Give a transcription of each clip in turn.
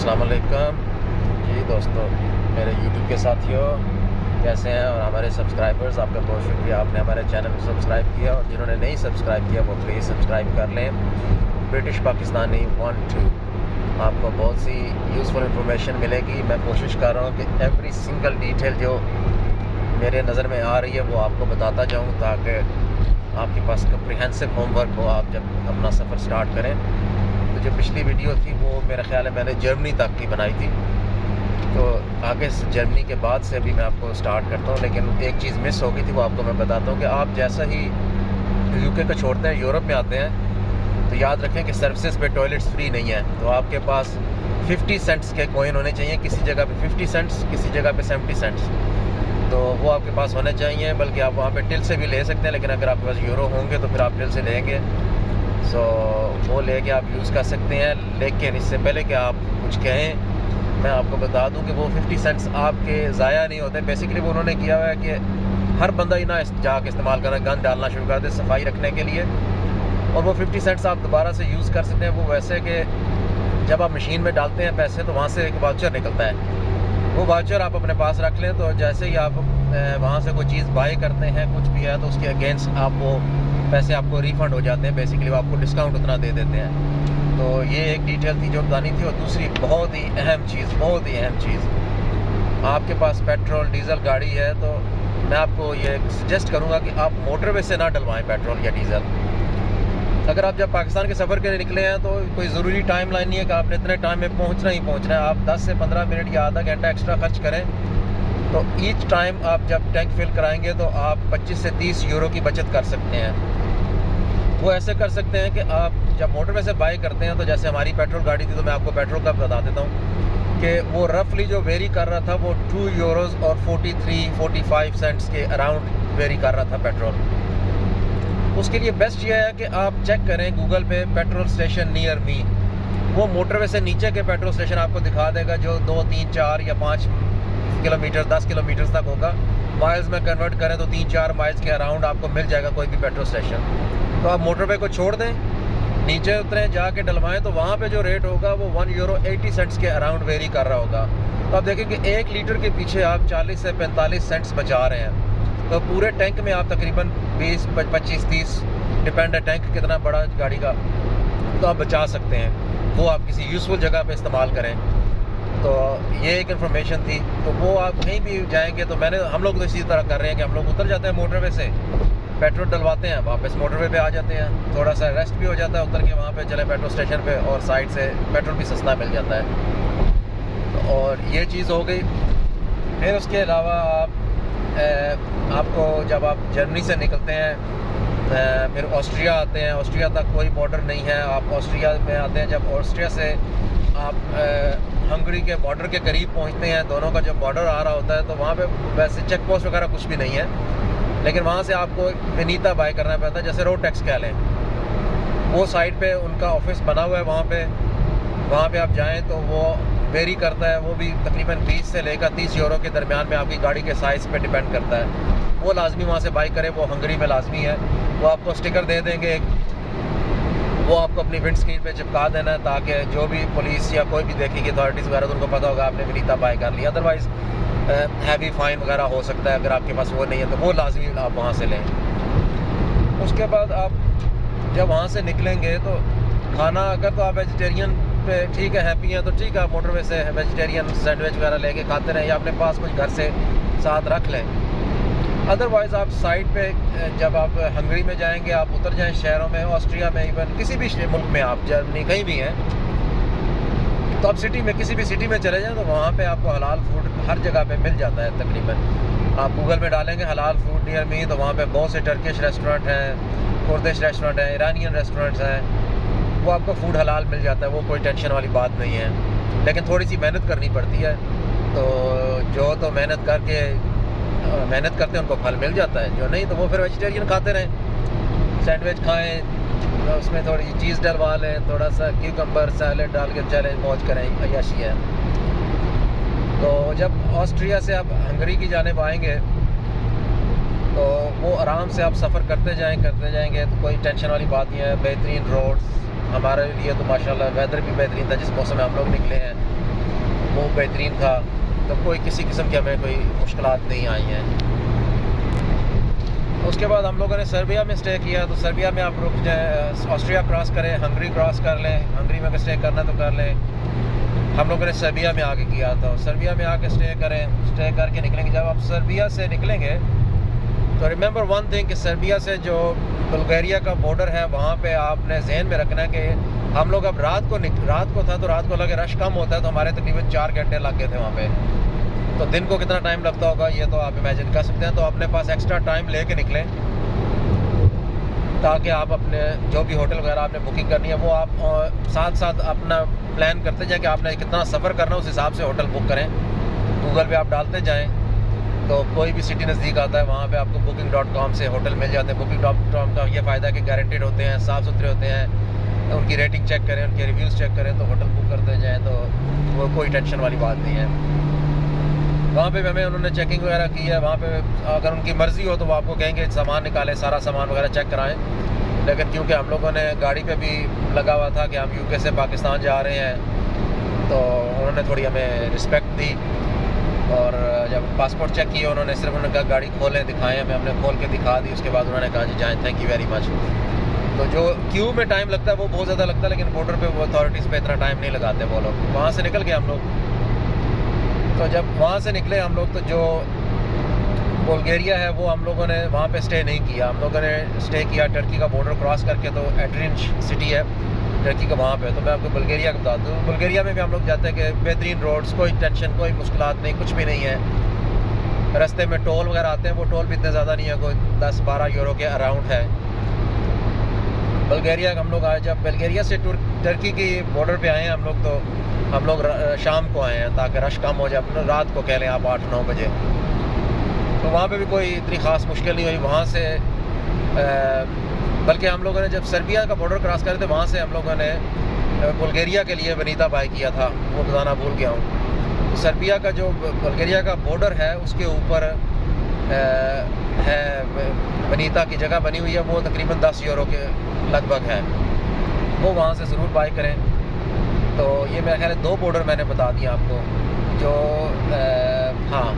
अस्सलाम वालेकुम जी दोस्तों, मेरे YouTube के साथियों कैसे हैं, और हमारे सब्सक्राइबर्स, आपका बहुत शुक्रिया आपने हमारे चैनल को सब्सक्राइब किया, और जिन्होंने नहीं सब्सक्राइब किया वो प्लीज़ सब्सक्राइब कर लें। ब्रिटिश पाकिस्तानी 1-2 आपको बहुत सी यूज़फुल इंफॉर्मेशन मिलेगी। मैं कोशिश कर रहा हूँ कि एवरी सिंगल डिटेल जो मेरे नज़र में आ रही है वो आपको बताता जाऊँ, ताकि आपके पास कम्प्रिहेंसिव होमवर्क हो आप जब अपना सफ़र स्टार्ट करें। तो जो पिछली वीडियो थी वो मेरा ख्याल है मैंने जर्मनी तक की बनाई थी, तो आगे से जर्मनी के बाद से अभी मैं आपको स्टार्ट करता हूँ। लेकिन एक चीज़ मिस हो गई थी, वो आपको मैं बताता हूँ कि आप जैसा ही यूके को छोड़ते हैं, यूरोप में आते हैं, तो याद रखें कि सर्विसेज पे टॉयलेट्स फ्री नहीं है। तो आपके पास 50 सेंट्स के कॉइन होने चाहिए, किसी जगह पे 50 सेंट्स, किसी जगह पे 70 सेंट्स, तो वो आपके पास होने चाहिए। बल्कि आप वहाँ पे टिल से भी ले सकते हैं, लेकिन अगर आपके पास यूरो होंगे तो फिर आप टिल से लेंगे, सो वो लेके आप यूज़ कर सकते हैं। लेकिन इससे पहले कि आप कुछ कहें, मैं आपको बता दूं कि वो 50 सेंट्स आपके ज़ाया नहीं होते। बेसिकली वो उन्होंने किया हुआ है कि हर बंदा ही ना जाके इस्तेमाल करना, गंद डालना शुरू कर दे सफाई रखने के लिए, और वो 50 सेंट्स आप दोबारा से यूज़ कर सकते हैं। वो वैसे कि जब आप मशीन में डालते हैं पैसे, तो वहाँ से एक वाउचर निकलता है, वो वाउचर आप अपने पास रख लें, तो जैसे ही आप वहाँ से कोई चीज़ बाई करते हैं, कुछ भी है, तो उसके अगेंस्ट आप वो पैसे आपको रिफ़ंड हो जाते हैं। बेसिकली वो आपको डिस्काउंट उतना दे देते हैं। तो ये एक डिटेल थी जो बतानी थी। और दूसरी बहुत ही अहम चीज़, आपके पास पेट्रोल डीज़ल गाड़ी है तो मैं आपको ये सजेस्ट करूँगा कि आप मोटरवे से ना डलवाएं पेट्रोल या डीज़ल। अगर आप जब पाकिस्तान के सफ़र के लिए निकले हैं तो कोई ज़रूरी टाइम लाइन नहीं है कि आपने इतने टाइम में पहुँचना ही पहुँचना है। आप 10 से 15 मिनट या आधा घंटा एक्स्ट्रा खर्च करें, तो ईच टाइम आप जब टैंक फिल कराएंगे तो आप 25 से 30 यूरो की बचत कर सकते हैं। वो ऐसे कर सकते हैं कि आप जब मोटरवे से बाई करते हैं, तो जैसे हमारी पेट्रोल गाड़ी थी, तो मैं आपको पेट्रोल का बता देता हूँ कि वो रफली जो वेरी कर रहा था वो 2 यूरोज़ और 43-45 सेंट्स के अराउंड वेरी कर रहा था पेट्रोल। उसके लिए बेस्ट ये है कि आप चेक करें गूगल पे पेट्रोल स्टेशन नियर मी। वो मोटरवे से नीचे के पेट्रोल स्टेशन आपको दिखा देगा, जो 2, 3, 4 या 5 किलोमीटर 10 किलोमीटर तक होगा। माइल्स में कन्वर्ट करें तो 3-4 माइल्स के अराउंड आपको मिल जाएगा कोई भी पेट्रोल स्टेशन। तो आप मोटरवे को छोड़ दें, नीचे उतरें, जाके डलवाएं, तो वहाँ पे जो रेट होगा वो 1 यूरो 80 सेंट्स के अराउंड वेरी कर रहा होगा। तो आप देखें कि 1 लीटर के पीछे आप 40 से 45 सेंट्स बचा रहे हैं। तो पूरे टैंक में आप तकरीबन 20, 25, 30 डिपेंड है टैंक कितना बड़ा गाड़ी का, तो आप बचा सकते हैं। वो आप किसी यूज़फुल जगह पे इस्तेमाल करें। तो ये एक इन्फॉर्मेशन थी। तो वो आप कहीं भी जाएंगे, तो हम लोग तो इसी तरह कर रहे हैं कि हम लोग उतर जाते हैं मोटरवे से, पेट्रोल डलवाते हैं, वापस मोटरवे पे आ जाते हैं, थोड़ा सा रेस्ट भी हो जाता है, उतर के वहाँ पे चले पेट्रोल स्टेशन पे, और साइड से पेट्रोल भी सस्ता मिल जाता है। और ये चीज़ हो गई। फिर उसके अलावा आपको जब आप जर्मनी से निकलते हैं, फिर ऑस्ट्रिया आते हैं, ऑस्ट्रिया तक कोई बॉर्डर नहीं है, आप ऑस्ट्रिया में आते हैं। जब ऑस्ट्रिया से आप हंगरी के बॉर्डर के करीब पहुंचते हैं, दोनों का जब बॉर्डर आ रहा होता है, तो वहाँ पे वैसे चेक पोस्ट वगैरह कुछ भी नहीं है, लेकिन वहाँ से आपको विनीता बाय करना पड़ता है, जैसे रोड टैक्स कह लें। वो साइड पे उनका ऑफिस बना हुआ है, वहाँ पे आप जाएँ तो वो वेरी करता है, वो भी तकरीबन 20 से लेकर 30 यूरो के दरमियान में, आपकी गाड़ी के साइज़ पे डिपेंड करता है। वो लाजमी वहाँ से बाई करें, वो हंगरी में लाजमी है। वो आपको स्टिकर दे देंगे, वो आपको अपनी विंड स्क्रीन पे चिपका देना है, ताकि जो भी पुलिस या कोई भी देखेगी, अथॉरिटीज़ वगैरह, तो उनको पता होगा आपने विनीता बाई कर लिया। अदरवाइज़ हैवी फाइन वगैरह हो सकता है। अगर आपके पास वो नहीं है तो वो लाजमी आप वहाँ से लें। उसके बाद आप जब वहाँ से निकलेंगे तो खाना, अगर तो आप वेजिटेरियन पे ठीक है, हैप्पी हैं, तो ठीक है, आप मोटरवे से वेजिटेरियन सैंडविच वगैरह लेके खाते रहें, या अपने पास कुछ घर से साथ रख लें। अदरवाइज़ आप साइड पे जब आप हंगरी में जाएंगे, आप उतर जाएं शहरों में, ऑस्ट्रिया में, इवन किसी भी मुल्क में, आप जर्मनी कहीं भी हैं, तो आप सिटी में, किसी भी सिटी में चले जाएं, तो वहाँ पे आपको हलाल फूड हर जगह पे मिल जाता है तकरीबन। आप गूगल में डालेंगे हलाल फूड नियर मी, तो वहाँ पे बहुत से टर्किश रेस्टोरेंट हैं, कुर्दिश रेस्टोरेंट हैं, ईरानियन रेस्टोरेंट्स हैं, वो आपको फूड हलाल मिल जाता है। वो कोई टेंशन वाली बात नहीं है, लेकिन थोड़ी सी मेहनत करनी पड़ती है। तो जो तो मेहनत करते हैं उनको फल मिल जाता है, जो नहीं तो वो फिर वेजिटेरियन खाते रहें, सैंडविच खाएँ, उसमें थोड़ी चीज़ डलवा लें, थोड़ा सा क्यूकम्बर सैलेड डाल के चलें, मौज करें, अय्याशी है। तो जब ऑस्ट्रिया से आप हंगरी की जानिब आएंगे, तो वो आराम से आप सफ़र करते जाएंगे, तो कोई टेंशन वाली बात नहीं है। बेहतरीन रोड्स, हमारे लिए तो माशाल्लाह वेदर भी बेहतरीन था जिस मौसम में हम लोग निकले हैं। वो बेहतरीन था। तो कोई किसी किस्म की हमें कोई मुश्किलात नहीं आई हैं। उसके बाद हम लोगों ने सर्बिया में स्टे किया। तो सर्बिया में आप रुक जाए, ऑस्ट्रिया क्रॉस करें, हंगरी क्रॉस कर लें, हंगरी में अगर स्टे करना तो कर लें। हम लोगों ने सर्बिया में आके किया था। सर्बिया में आके स्टे करें, स्टे करके निकलेंगे। जब आप सर्बिया से निकलेंगे तो रिमेंबर वन थिंग कि सर्बिया से जो बुल्गारिया का बॉर्डर है वहाँ पे आपने जहन में रखना है कि हम लोग अब रात को था तो रात को लगे रश कम होता है, तो हमारे तकरीबन 4 घंटे लग गए थे वहाँ पे। तो दिन को कितना टाइम लगता होगा ये तो आप इमेजिन कर सकते हैं। तो अपने पास एक्स्ट्रा टाइम लेके निकलें ताकि आप अपने जो भी होटल वगैरह आपने बुकिंग करनी है वो आप साथ साथ अपना प्लान करते जाएं कि आपने कितना सफ़र करना है, उस हिसाब से होटल बुक करें। गूगल पे आप डालते जाएं तो कोई भी सिटी नज़दीक आता है वहाँ पे आपको booking.com से होटल मिल जाते हैं। booking.com का ये फ़ायदा है कि गारंटेड होते हैं, साफ़ सुथरे होते हैं। उनकी रेटिंग चेक करें, उनके रिव्यूज़ चेक करें तो होटल बुक करते जाएँ, तो वो कोई टेंशन वाली बात नहीं है। वहाँ पे हमें उन्होंने चेकिंग वगैरह की है। वहाँ पे अगर उनकी मर्ज़ी हो तो वो आपको कहेंगे सामान निकालें, सारा सामान वगैरह चेक कराएं। लेकिन क्योंकि हम लोगों ने गाड़ी पे भी लगा हुआ था कि हम यूके से पाकिस्तान जा रहे हैं तो उन्होंने थोड़ी हमें रिस्पेक्ट दी। और जब पासपोर्ट चेक किया उन्होंने कहा गाड़ी खोलें, दिखाएं हमें। हमने खोल के दिखा दी। उसके बाद उन्होंने कहा जी जाएँ, थैंक यू वेरी मच। तो जो क्यू में टाइम लगता है वो बहुत ज़्यादा लगता है, लेकिन बॉर्डर पे वो अथॉरिटीज़ पे इतना टाइम नहीं लगाते वो लोग। वहाँ से निकल गए हम लोग। तो जब वहाँ से निकले हम लोग तो जो बुल्गारिया है वो हम लोगों ने वहाँ पे स्टे नहीं किया। हम लोगों ने स्टे किया टर्की का बॉर्डर क्रॉस करके, तो एड्रिन सिटी है टर्की का वहाँ पे। तो मैं आपको बुल्गारिया का बता दूँ, बुल्गारिया में भी हम लोग जाते हैं कि बेहतरीन रोड्स, कोई टेंशन, कोई मुश्किलात नहीं, कुछ भी नहीं है। रास्ते में टोल वगैरह आते हैं, वो टोल भी इतने ज़्यादा नहीं है, कोई 10-12 यूरो के अराउंड है। बुल्गारिया हम लोग आए, जब बुल्गारिया से टर्की की बॉर्डर पे आए हैं हम लोग शाम को आए हैं ताकि रश कम हो जाए। रात को कह लें आप 8-9 बजे। तो वहाँ पे भी कोई इतनी ख़ास मुश्किल नहीं हुई वहाँ से। बल्कि हम लोगों ने जब सर्बिया का बॉर्डर क्रॉस करे थे वहाँ से हम लोगों ने बुल्गारिया के लिए वनीता बाय किया था, वो बताना भूल गया हूँ। तो सर्बिया का जो बुल्गारिया का बॉर्डर है उसके ऊपर है वनीता की जगह बनी हुई है, वो तकरीबन 10 यूरो के लगभग है। वो वहाँ से ज़रूर बाय करें। तो ये मेरा ख्याल है 2 बॉर्डर मैंने बता दिया आपको। जो हाँ,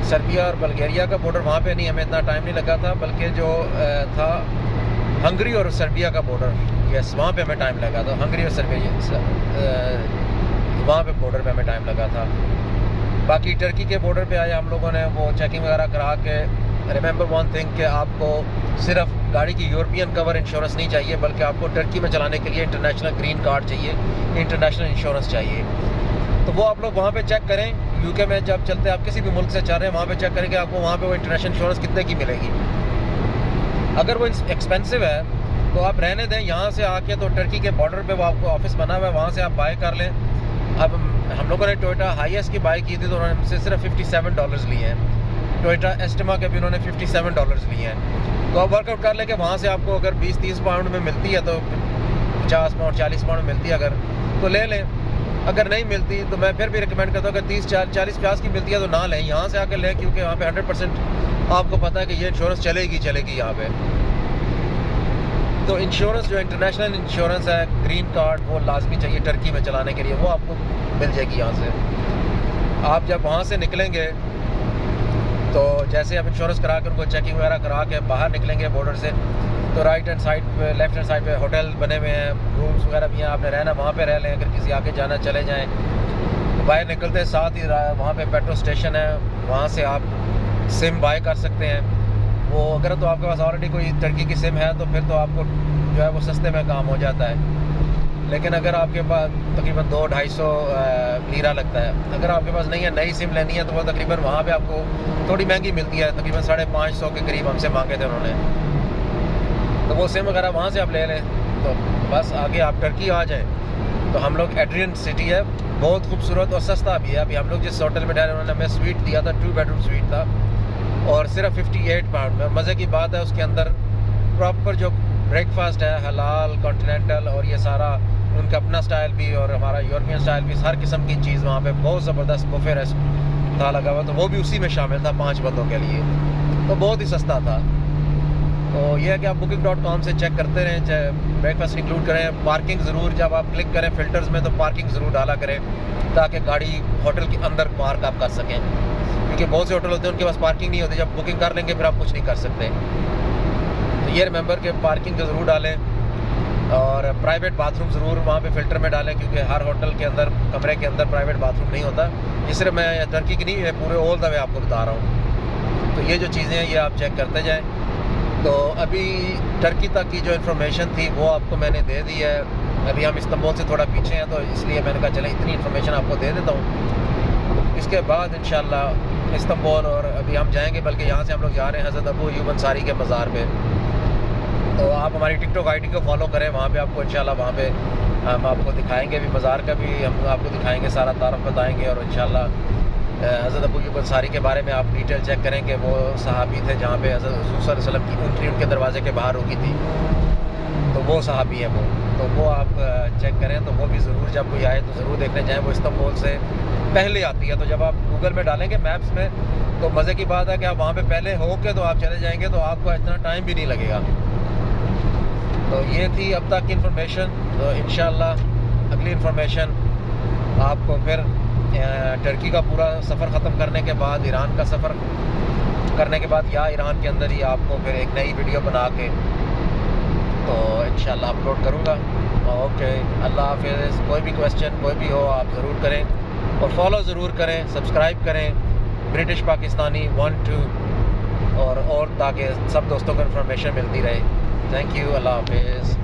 सर्बिया और बुल्गारिया का बॉर्डर वहाँ पे नहीं, हमें इतना टाइम नहीं लगा था, बल्कि जो था हंगरी और सर्बिया का बॉर्डर, यस वहाँ पे हमें टाइम लगा था। हंगरी और सर्बिया वहाँ पे बॉर्डर पे हमें टाइम लगा था। बाकी टर्की के बॉर्डर पे आए हम लोगों ने, वो चेकिंग वगैरह करा के। रिमेंबर वन थिंग कि आपको सिर्फ गाड़ी की यूरोपियन कवर इंश्योरेंस नहीं चाहिए, बल्कि आपको टर्की में चलाने के लिए इंटरनेशनल ग्रीन कार्ड चाहिए, इंटरनेशनल इंश्योरेंस चाहिए। तो वो आप लोग वहाँ पे चेक करें। यूके में जब चलते आप किसी भी मुल्क से चल रहे हैं वहाँ पे चेक करें कि आपको वहाँ पे वो इंटरनेशनल इंश्योरेंस कितने की मिलेगी। अगर वो एक्सपेंसिव है तो आप रहने दें, यहाँ से आके तो टर्की के बॉर्डर पे वो आपको ऑफिस बना हुआ है, वहाँ से आप बाय कर लें। अब हम लोगों ने टोयोटा हाईएस की बाय की थी तो उन्होंने मुझसे सिर्फ $57 लिए हैं। टोयोटा एस्टिमा के भी उन्होंने $57 लिए हैं। तो आप वर्कआउट कर लें कि वहाँ से आपको अगर 20-30 पाउंड में मिलती है तो 50 पाउंड 40 पाउंड मिलती है अगर तो ले लें। अगर नहीं मिलती तो मैं फिर भी रिकमेंड करता हूँ अगर 30-40-50 की मिलती है तो ना लें, यहाँ से आकर लें, क्योंकि वहाँ पे 100% आपको पता है कि ये इंश्योरेंस चलेगी यहाँ पे। तो इंश्योरेंस जो इंटरनेशनल इंश्योरेंस है, ग्रीन कार्ड, वो लाजमी चाहिए टर्की में चलाने के लिए, वो आपको मिल जाएगी यहाँ से। आप जब वहाँ से निकलेंगे तो जैसे आप इंश्योरेंस करा कर उनको चेकिंग वगैरह करा के बाहर निकलेंगे बॉर्डर से, तो राइट हैंड साइड पे, लेफ्ट हैंड साइड पे होटल बने हुए हैं, रूम्स वगैरह भी हैं। आपने रहना वहाँ पे रह लें, अगर किसी आगे जाना चले जाएँ। तो बाहर निकलते साथ ही वहाँ पे पेट्रोल स्टेशन है, वहाँ से आप सिम बाय कर सकते हैं। वो अगर तो आपके पास ऑलरेडी कोई टर्की की सिम है तो फिर तो आपको जो है वो सस्ते में काम हो जाता है। लेकिन अगर आपके पास तकरीबन 200-250 लीरा लगता है। अगर आपके पास नहीं है, नई सिम लेनी है तो वो तकरीबन वहाँ पे आपको थोड़ी महंगी मिलती है, तकरीबन 550 के करीब हमसे मांगे थे उन्होंने। तो वो सिम वगैरह वहाँ से आप ले लें तो बस आगे आप टर्की आ जाएँ। तो हम लोग एड्रियन सिटी है, बहुत खूबसूरत और सस्ता भी है। अभी हम लोग जिस होटल में ठहरे उन्होंने हमें स्वीट दिया था, 2 बेडरूम स्वीट था और सिर्फ 58 पाउंड में। मज़े की बात है उसके अंदर प्रॉपर जो ब्रेकफास्ट है, हलाल, कॉन्टिनेंटल और ये सारा उनका अपना स्टाइल भी और हमारा यूरोपियन स्टाइल भी, हर किस्म की चीज़ वहाँ पे बहुत ज़बरदस्त बुफे रेस्ट था लगा हुआ, तो वो भी उसी में शामिल था 5 बंदों के लिए। तो बहुत ही सस्ता था। तो ये है कि आप booking.com से चेक करते रहें, चाहे ब्रेकफास्ट इंक्लूड करें। पार्किंग ज़रूर, जब आप क्लिक करें फ़िल्टर्स में तो पार्किंग ज़रूर डाला करें। ताकि गाड़ी होटल के अंदर पार्क आप कर सकें, क्योंकि बहुत से होटल होते हैं उनके पास पार्किंग नहीं होती। जब बुकिंग कर लेंगे फिर आप कुछ नहीं कर सकते। तो ये रिमेंबर कि पार्किंग तो ज़रूर डालें और प्राइवेट बाथरूम ज़रूर वहाँ पे फ़िल्टर में डालें, क्योंकि हर होटल के अंदर कमरे के अंदर प्राइवेट बाथरूम नहीं होता। ये सिर्फ मैं टर्की की नहीं, मैं पूरे ऑल द वे आपको बता रहा हूँ। तो ये जो चीज़ें हैं ये आप चेक करते जाएँ। तो अभी टर्की तक की जो इन्फॉर्मेशन थी वो आपको मैंने दे दी है। अभी हम इस्तांबुल से थोड़ा पीछे हैं, तो इसलिए मैंने कहा चलें इतनी इन्फॉर्मेशन आपको दे देता हूँ। इसके बाद इंशाल्लाह इस्तांबुल, और अभी हम जाएंगे, बल्कि यहाँ से हम लोग जा रहे हैं हज़रत अबू अय्यूब अंसारी के मज़ार पे। तो आप हमारी टिकटॉक आईडी को फॉलो करें, वहाँ पे आपको इंशाल्लाह वहाँ पे हम आपको दिखाएंगे भी, मज़ार का भी हम आपको दिखाएंगे, सारा तारफ़ बताएंगे। और इंशाल्लाह हज़रत अबू अय्यूब अंसारी के बारे में आप डिटेल चेक करें कि वो सहाबी थे जहाँ पे हज़रत रसूल सल्लल्लाहु अलैहि वसल्लम की ऊँटनी उनके दरवाजे के बाहर रुकी थी, तो वो सहाबी है वो। तो वो आप चेक करें, तो वो भी ज़रूर जब कोई आए तो ज़रूर देखने जाएँ। वो इस्तांबुल से पहले आती है, तो जब आप गूगल में डालेंगे मैप्स में, तो मज़े की बात है कि आप वहाँ पे पहले हो के तो आप चले जाएंगे, तो आपको इतना टाइम भी नहीं लगेगा। तो ये थी अब तक की इन्फॉर्मेशन। तो इंशाल्लाह अगली इन्फॉर्मेशन आपको फिर टर्की का पूरा सफ़र ख़त्म करने के बाद, ईरान का सफ़र करने के बाद, या ईरान के अंदर ही आपको फिर एक नई वीडियो बना के तो इंशाल्लाह अपलोड करूँगा। ओके, अल्लाह हाफ़िज़। कोई भी क्वेश्चन कोई भी हो आप ज़रूर करें और फॉलो ज़रूर करें, सब्सक्राइब करें ब्रिटिश पाकिस्तानी 1 2, और ताकि सब दोस्तों को इन्फॉर्मेशन मिलती रहे। थैंक यू, अल्लाह हाफ़िज़।